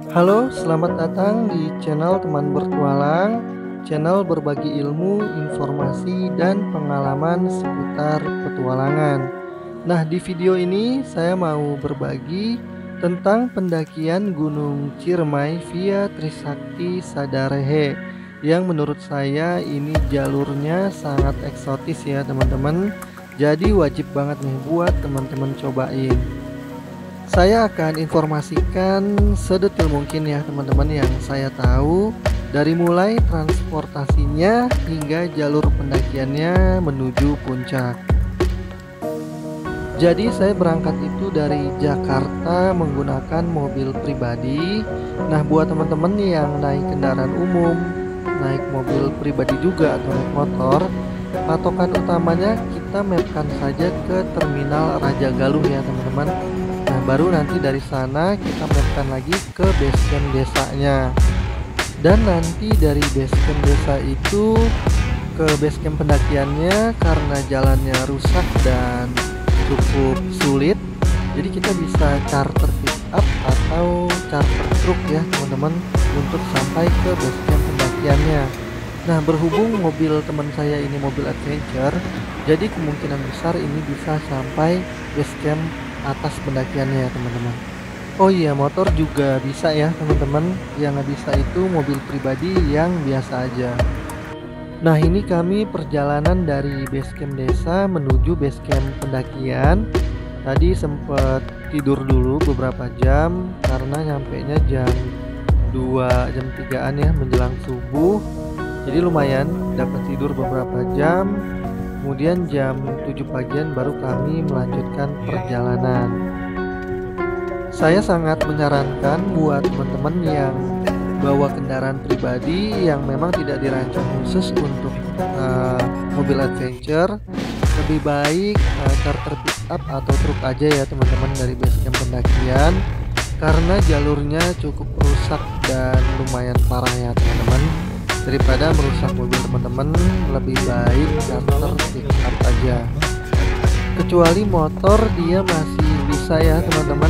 Halo, selamat datang di channel Teman Bertualang, channel berbagi ilmu, informasi, dan pengalaman seputar petualangan. Nah, di video ini saya mau berbagi tentang pendakian Gunung Ciremai via Trisakti Sadarehe yang menurut saya ini jalurnya sangat eksotis ya teman-teman. Jadi wajib banget nih buat teman-teman cobain. Saya akan informasikan sedetil mungkin ya teman-teman yang saya tahu, dari mulai transportasinya hingga jalur pendakiannya menuju puncak. Jadi saya berangkat itu dari Jakarta menggunakan mobil pribadi. Nah, buat teman-teman yang naik kendaraan umum, naik mobil pribadi juga atau naik motor, patokan utamanya kita mapkan saja ke terminal Raja Galuh ya teman-teman. Nah, baru nanti dari sana kita mapkan lagi ke basecamp desanya. Dan nanti dari basecamp desa itu ke basecamp pendakiannya, karena jalannya rusak dan cukup sulit, jadi kita bisa charter pick up atau charter truk ya teman-teman untuk sampai ke basecamp pendakiannya. Nah, berhubung mobil teman saya ini mobil adventure, jadi kemungkinan besar ini bisa sampai basecamp atas pendakiannya ya teman-teman. Oh iya, motor juga bisa ya teman-teman. Yang nggak bisa itu mobil pribadi yang biasa aja. Nah, ini kami perjalanan dari basecamp desa menuju basecamp pendakian. Tadi sempat tidur dulu beberapa jam karena nyampenya jam 2 jam 3-an ya menjelang subuh. Jadi lumayan dapat tidur beberapa jam. Kemudian jam 7 pagian baru kami melanjutkan perjalanan. Saya sangat menyarankan buat teman-teman yang bawa kendaraan pribadi yang memang tidak dirancang khusus untuk mobil adventure, lebih baik charter pick up atau truk aja ya teman-teman dari basecamp pendakian, karena jalurnya cukup rusak dan lumayan parah ya teman-teman. Daripada merusak mobil teman-teman, lebih baik charter pick up aja. Kecuali motor dia masih bisa ya teman-teman,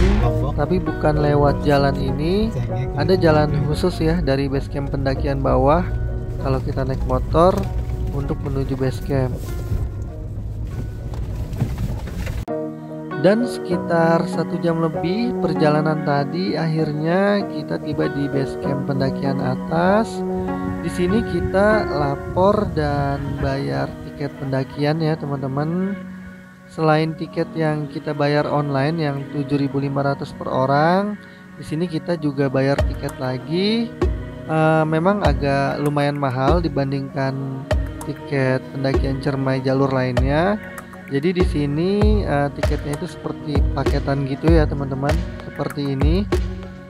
tapi bukan lewat jalan ini. Ada jalan khusus ya dari basecamp pendakian bawah kalau kita naik motor untuk menuju basecamp. Dan sekitar 1 jam lebih perjalanan tadi, akhirnya kita tiba di basecamp pendakian atas. Di sini kita lapor dan bayar tiket pendakian ya teman-teman. Selain tiket yang kita bayar online yang 7.500 per orang, di sini kita juga bayar tiket lagi. Memang agak lumayan mahal dibandingkan tiket pendakian Ciremai jalur lainnya. Jadi di sini tiketnya itu seperti paketan gitu ya teman-teman, seperti ini.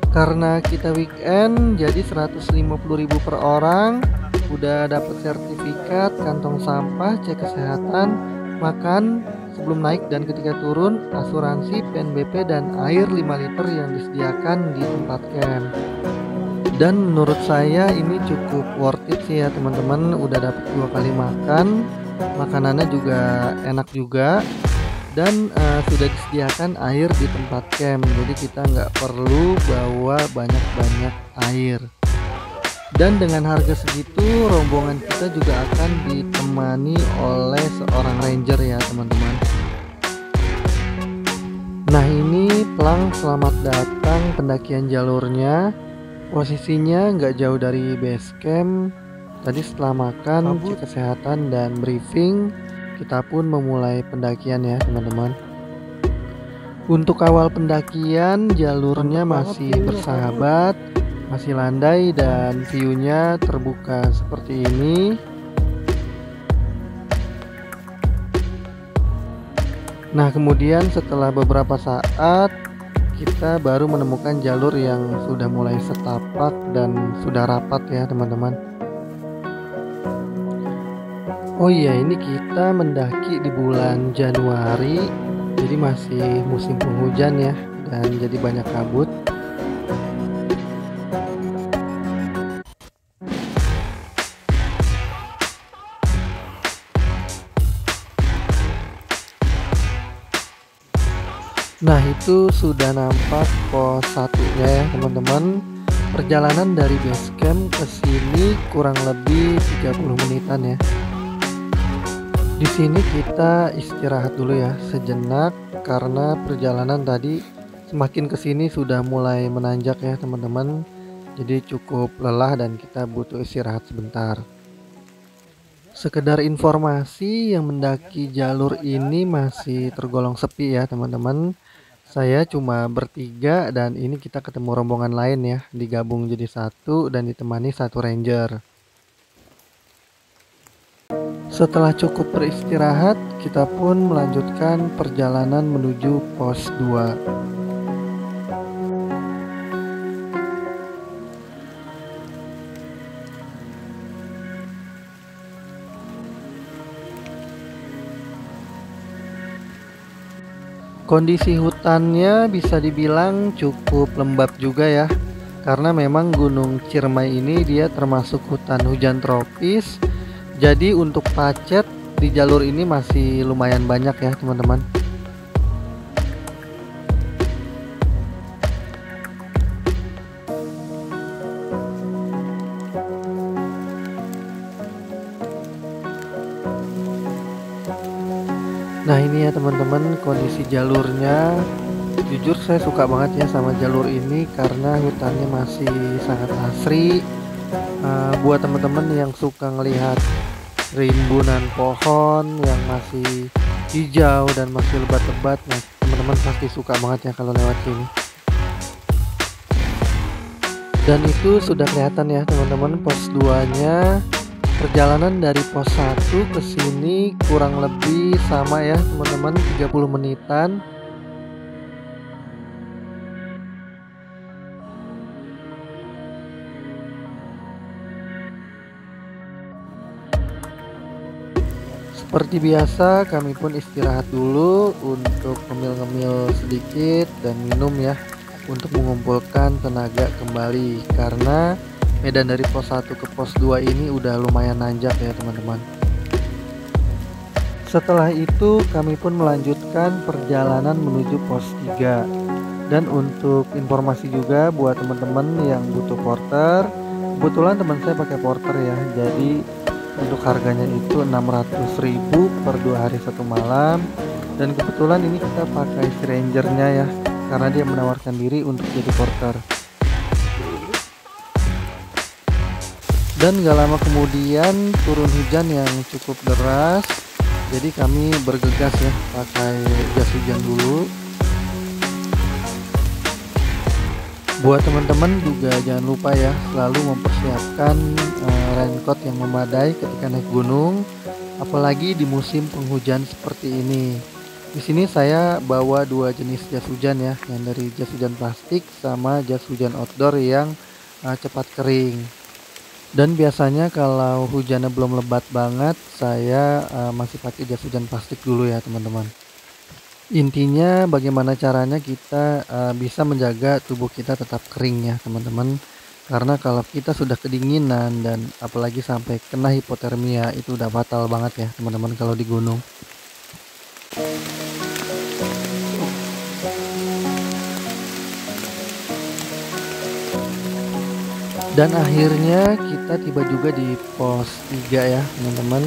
Karena kita weekend, jadi 150.000 per orang. Udah dapat sertifikat, kantong sampah, cek kesehatan, makan sebelum naik dan ketika turun, asuransi, PNBP, dan air 5 liter yang disediakan di tempat camp. Dan menurut saya ini cukup worth it sih ya teman-teman. Udah dapat 2 kali makan, makanannya juga enak juga, dan sudah disediakan air di tempat camp, jadi kita nggak perlu bawa banyak-banyak air. Dan dengan harga segitu, rombongan kita juga akan ditemani oleh seorang ranger ya teman-teman. Nah, ini pelang selamat datang pendakian jalurnya. Posisinya nggak jauh dari base camp. Tadi setelah makan, cek kesehatan dan briefing, kita pun memulai pendakian ya teman-teman. Untuk awal pendakian, jalurnya masih bersahabat, masih landai, dan view-nya terbuka seperti ini. Nah, kemudian setelah beberapa saat kita baru menemukan jalur yang sudah mulai setapak dan sudah rapat ya teman-teman. Oh iya, ini kita mendaki di bulan Januari, jadi masih musim penghujan ya, dan jadi banyak kabut. Nah, itu sudah nampak pos 1-nya ya teman-teman. Perjalanan dari base camp ke sini kurang lebih 30 menitan ya. Di sini kita istirahat dulu ya sejenak karena perjalanan tadi semakin ke sini sudah mulai menanjak ya teman-teman. Jadi cukup lelah dan kita butuh istirahat sebentar. Sekedar informasi, yang mendaki jalur ini masih tergolong sepi ya teman-teman. Saya cuma bertiga dan ini kita ketemu rombongan lain ya, digabung jadi satu dan ditemani satu ranger. Setelah cukup beristirahat, kita pun melanjutkan perjalanan menuju pos 2. Kondisi hutannya bisa dibilang cukup lembab juga ya, karena memang Gunung Ciremai ini dia termasuk hutan hujan tropis. Jadi untuk pacet di jalur ini masih lumayan banyak ya teman-teman. Nah ini ya teman-teman kondisi jalurnya. Jujur saya suka banget ya sama jalur ini karena hutannya masih sangat asri. Buat teman-teman yang suka ngelihat rimbunan pohon yang masih hijau dan masih lebat-lebat, nah teman-teman pasti suka banget ya kalau lewat sini. Dan itu sudah kelihatan ya teman-teman pos 2 nya. Perjalanan dari pos 1 ke sini kurang lebih sama ya teman-teman, 30 menitan. Seperti biasa kami pun istirahat dulu untuk ngemil-ngemil sedikit dan minum ya, untuk mengumpulkan tenaga kembali karena medan dari pos 1 ke pos 2 ini udah lumayan nanjak ya teman-teman. Setelah itu kami pun melanjutkan perjalanan menuju pos 3. Dan untuk informasi juga buat teman-teman yang butuh porter, kebetulan teman saya pakai porter ya, jadi untuk harganya itu 600.000 per 2 hari 1 malam. Dan kebetulan ini kita pakai si rangernya ya, karena dia menawarkan diri untuk jadi porter. Dan gak lama kemudian turun hujan yang cukup deras, jadi kami bergegas ya pakai jas hujan dulu. Buat teman-teman juga jangan lupa ya selalu mempersiapkan raincoat yang memadai ketika naik gunung, apalagi di musim penghujan seperti ini. Di sini saya bawa 2 jenis jas hujan ya, yang dari jas hujan plastik sama jas hujan outdoor yang cepat kering. Dan biasanya kalau hujannya belum lebat banget, saya masih pakai jas hujan plastik dulu ya teman-teman. Intinya bagaimana caranya kita bisa menjaga tubuh kita tetap kering ya teman-teman. Karena kalau kita sudah kedinginan dan apalagi sampai kena hipotermia, itu udah fatal banget ya teman-teman kalau di gunung. Dan akhirnya kita tiba juga di pos 3 ya teman-teman.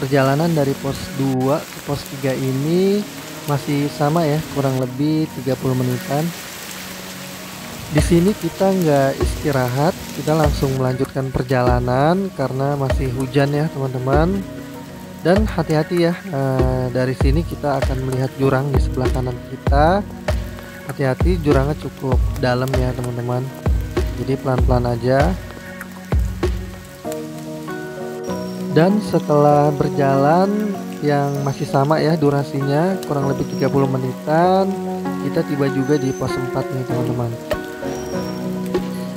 Perjalanan dari pos 2 ke pos 3 ini masih sama ya, kurang lebih 30 menitan. Di sini kita nggak istirahat, kita langsung melanjutkan perjalanan karena masih hujan ya teman-teman. Dan hati-hati ya, dari sini kita akan melihat jurang di sebelah kanan kita. Hati-hati, jurangnya cukup dalam ya teman-teman. Jadi pelan-pelan aja. Dan setelah berjalan yang masih sama ya durasinya, kurang lebih 30 menitan, kita tiba juga di pos 4 nih teman-teman.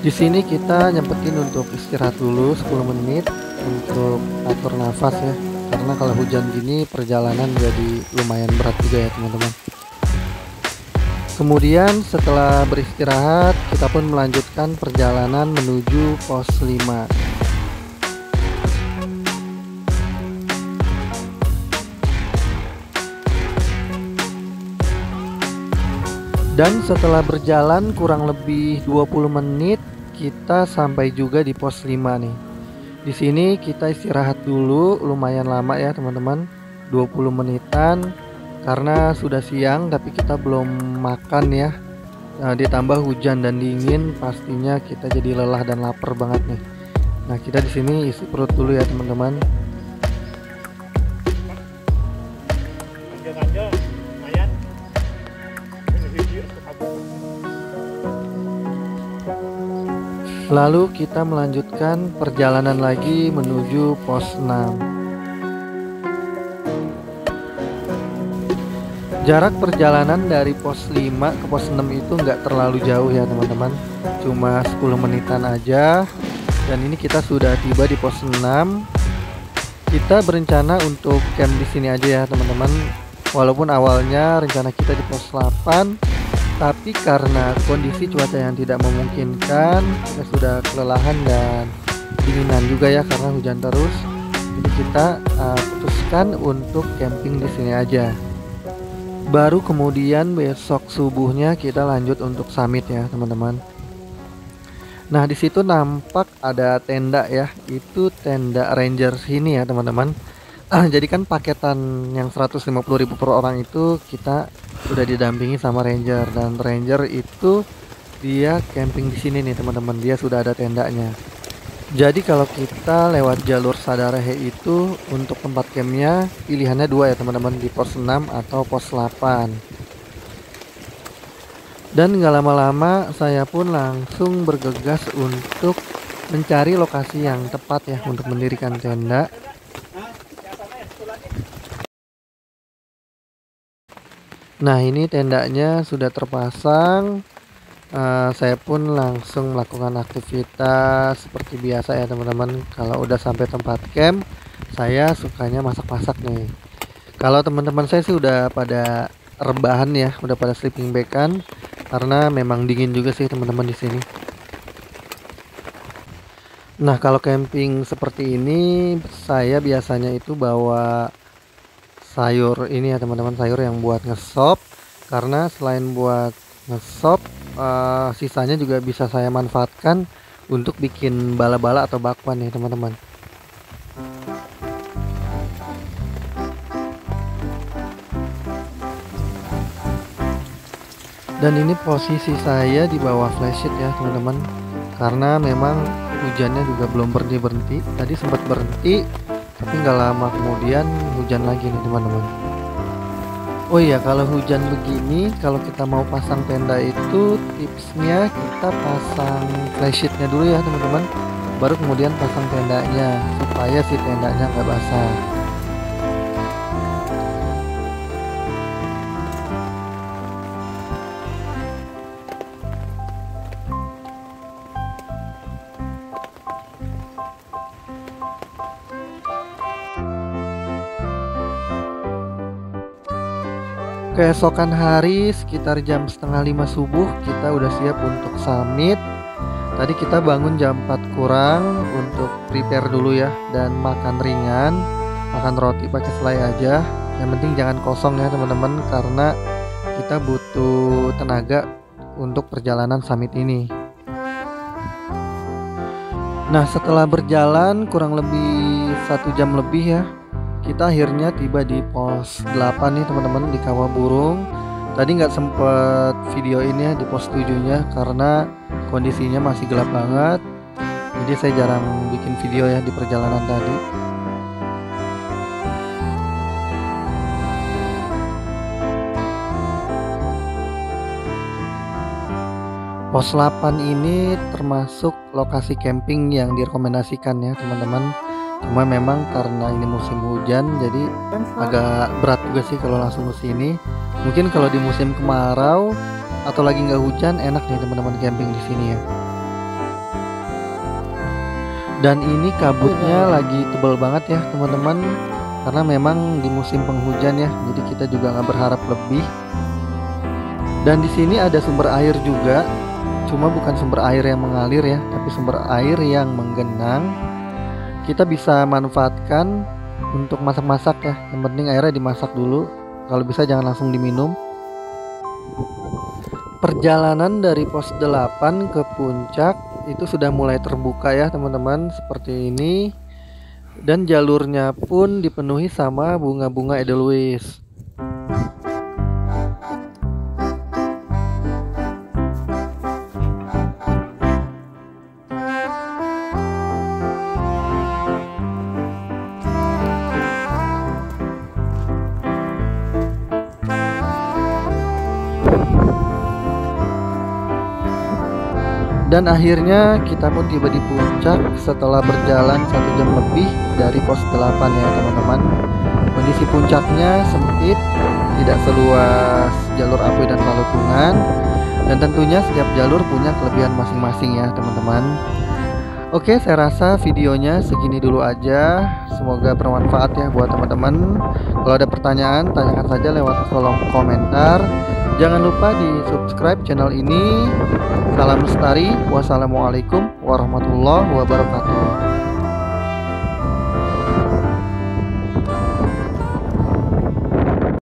Di sini kita nyempetin untuk istirahat dulu 10 menit untuk atur nafas ya. Karena kalau hujan gini perjalanan jadi lumayan berat juga ya teman-teman. Kemudian setelah beristirahat, kita pun melanjutkan perjalanan menuju pos 5. Dan setelah berjalan kurang lebih 20 menit, kita sampai juga di pos 5 nih. Di sini kita istirahat dulu, lumayan lama ya teman-teman, 20 menitan karena sudah siang tapi kita belum makan ya. Nah, ditambah hujan dan dingin, pastinya kita jadi lelah dan lapar banget nih. Nah, kita di sini isi perut dulu ya teman-teman. Lalu kita melanjutkan perjalanan lagi menuju pos 6. Jarak perjalanan dari pos 5 ke pos 6 itu nggak terlalu jauh ya teman-teman, cuma 10 menitan aja. Dan ini kita sudah tiba di pos 6. Kita berencana untuk camp di sini aja ya teman-teman. Walaupun awalnya rencana kita di pos 8, tapi karena kondisi cuaca yang tidak memungkinkan, kita sudah kelelahan dan dinginan juga ya karena hujan terus. Jadi kita putuskan untuk camping di sini aja. Baru kemudian besok subuhnya kita lanjut untuk summit ya teman-teman. Nah, di situ nampak ada tenda ya. Itu tenda ranger sini ya teman-teman. Jadi kan paketan yang 150.000 per orang itu kita sudah didampingi sama ranger, dan ranger itu dia camping di sini nih teman-teman. Dia sudah ada tendanya. Jadi kalau kita lewat jalur Sadarehe itu untuk tempat campnya pilihannya dua ya teman-teman, di pos 6 atau pos 8. Dan nggak lama-lama saya pun langsung bergegas untuk mencari lokasi yang tepat ya untuk mendirikan tenda. Nah, ini tendanya sudah terpasang. Saya pun langsung melakukan aktivitas seperti biasa ya teman-teman. Kalau udah sampai tempat camp, saya sukanya masak-masak nih. Kalau teman-teman saya sih udah pada rebahan ya, udah pada sleeping bag kan, karena memang dingin juga sih teman-teman di sini. Nah, kalau camping seperti ini saya biasanya itu bawa sayur ini ya teman-teman, sayur yang buat ngesop, karena selain buat ngesop, sisanya juga bisa saya manfaatkan untuk bikin bala-bala atau bakwan nih teman-teman. Dan ini posisi saya di bawah flysheet ya teman-teman, karena memang hujannya juga belum berhenti. Tadi sempat berhenti, tapi nggak lama kemudian hujan lagi nih teman-teman. Oh iya, kalau hujan begini, kalau kita mau pasang tenda itu tipsnya kita pasang flysheetnya dulu ya teman-teman, baru kemudian pasang tendanya supaya si tendanya nggak basah. Keesokan hari sekitar jam setengah 5 subuh kita udah siap untuk summit. Tadi kita bangun jam 4 kurang untuk prepare dulu ya, dan makan ringan, makan roti pakai selai aja. Yang penting jangan kosong ya teman-teman, karena kita butuh tenaga untuk perjalanan summit ini. Nah, setelah berjalan kurang lebih 1 jam lebih ya, kita akhirnya tiba di pos 8 nih teman-teman, di Kawah Burung. Tadi nggak sempet video ini ya di pos 7-nya karena kondisinya masih gelap banget. Jadi saya jarang bikin video ya di perjalanan tadi. Pos 8 ini termasuk lokasi camping yang direkomendasikan ya teman-teman. Cuma memang karena ini musim hujan, jadi agak berat juga sih kalau langsung ke sini. Mungkin kalau di musim kemarau atau lagi nggak hujan, enak nih teman-teman camping di sini ya. Dan ini kabutnya lagi tebal banget ya teman-teman, karena memang di musim penghujan ya. Jadi kita juga nggak berharap lebih. Dan di sini ada sumber air juga, cuma bukan sumber air yang mengalir ya, tapi sumber air yang menggenang. Kita bisa manfaatkan untuk masak-masak ya. Yang penting airnya dimasak dulu. Kalau bisa jangan langsung diminum. Perjalanan dari pos 8 ke puncak itu sudah mulai terbuka ya teman-teman, seperti ini. Dan jalurnya pun dipenuhi sama bunga-bunga edelweiss. Dan akhirnya kita pun tiba di puncak setelah berjalan 1 jam lebih dari pos 8 ya teman-teman. Kondisi puncaknya sempit, tidak seluas jalur Apoi dan Palukungan, dan tentunya setiap jalur punya kelebihan masing-masing ya teman-teman. Oke, saya rasa videonya segini dulu aja. Semoga bermanfaat ya buat teman-teman. Kalau ada pertanyaan, tanyakan saja lewat kolom komentar. Jangan lupa di subscribe channel ini. Salam lestari. Wassalamualaikum warahmatullahi wabarakatuh.